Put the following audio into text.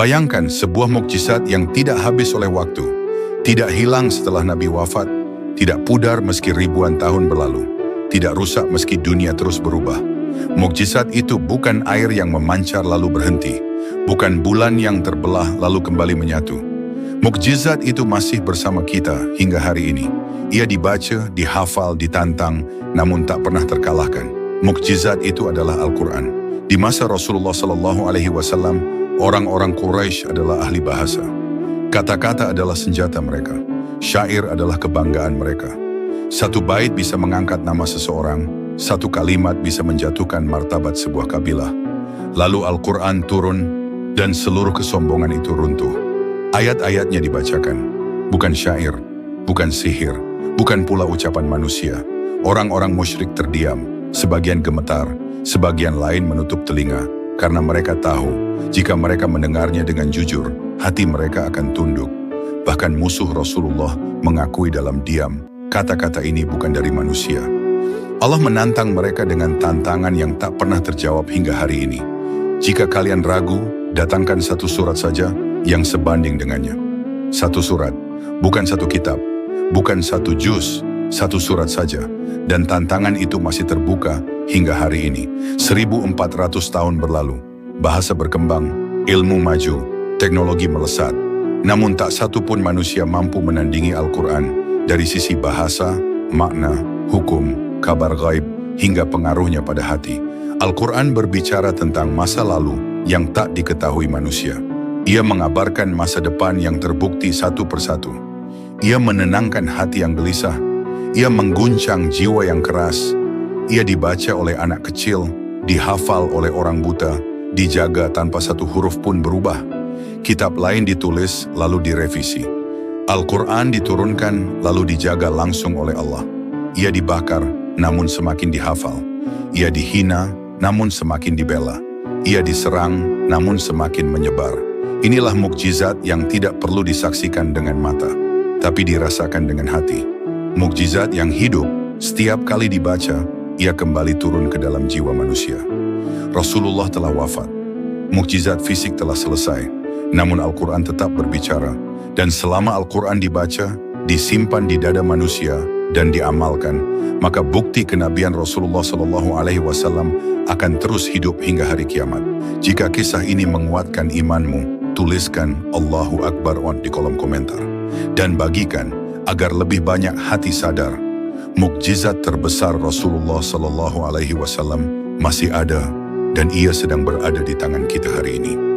Bayangkan sebuah mukjizat yang tidak habis oleh waktu, tidak hilang setelah Nabi wafat, tidak pudar meski ribuan tahun berlalu, tidak rusak meski dunia terus berubah. Mukjizat itu bukan air yang memancar lalu berhenti, bukan bulan yang terbelah lalu kembali menyatu. Mukjizat itu masih bersama kita hingga hari ini. Ia dibaca, dihafal, ditantang, namun tak pernah terkalahkan. Mukjizat itu adalah Al-Quran. Di masa Rasulullah SAW, orang-orang Quraisy adalah ahli bahasa. Kata-kata adalah senjata mereka. Syair adalah kebanggaan mereka. Satu bait bisa mengangkat nama seseorang, satu kalimat bisa menjatuhkan martabat sebuah kabilah. Lalu Al-Quran turun dan seluruh kesombongan itu runtuh. Ayat-ayatnya dibacakan, bukan syair, bukan sihir, bukan pula ucapan manusia. Orang-orang musyrik terdiam, sebagian gemetar, sebagian lain menutup telinga, karena mereka tahu, jika mereka mendengarnya dengan jujur, hati mereka akan tunduk. Bahkan musuh Rasulullah mengakui dalam diam, kata-kata ini bukan dari manusia. Allah menantang mereka dengan tantangan yang tak pernah terjawab hingga hari ini. Jika kalian ragu, datangkan satu surat saja yang sebanding dengannya. Satu surat, bukan satu kitab, bukan satu juz, satu surat saja. Dan tantangan itu masih terbuka hingga hari ini. 1400 tahun berlalu, bahasa berkembang, ilmu maju, teknologi melesat. Namun tak satu pun manusia mampu menandingi Al-Quran dari sisi bahasa, makna, hukum, kabar gaib, hingga pengaruhnya pada hati. Al-Quran berbicara tentang masa lalu yang tak diketahui manusia. Ia mengabarkan masa depan yang terbukti satu persatu. Ia menenangkan hati yang gelisah. Ia mengguncang jiwa yang keras. Ia dibaca oleh anak kecil, dihafal oleh orang buta, dijaga tanpa satu huruf pun berubah. Kitab lain ditulis lalu direvisi. Al-Quran diturunkan lalu dijaga langsung oleh Allah. Ia dibakar namun semakin dihafal. Ia dihina namun semakin dibela. Ia diserang namun semakin menyebar. Inilah mukjizat yang tidak perlu disaksikan dengan mata, tapi dirasakan dengan hati. Mukjizat yang hidup, setiap kali dibaca, ia kembali turun ke dalam jiwa manusia. Rasulullah telah wafat. Mukjizat fisik telah selesai, namun Al-Quran tetap berbicara. Dan selama Al-Quran dibaca, disimpan di dada manusia, dan diamalkan, maka bukti kenabian Rasulullah SAW akan terus hidup hingga hari kiamat. Jika kisah ini menguatkan imanmu, tuliskan Allahu Akbar di kolom komentar. Dan bagikan agar lebih banyak hati sadar, mukjizat terbesar Rasulullah SAW masih ada dan ia sedang berada di tangan kita hari ini.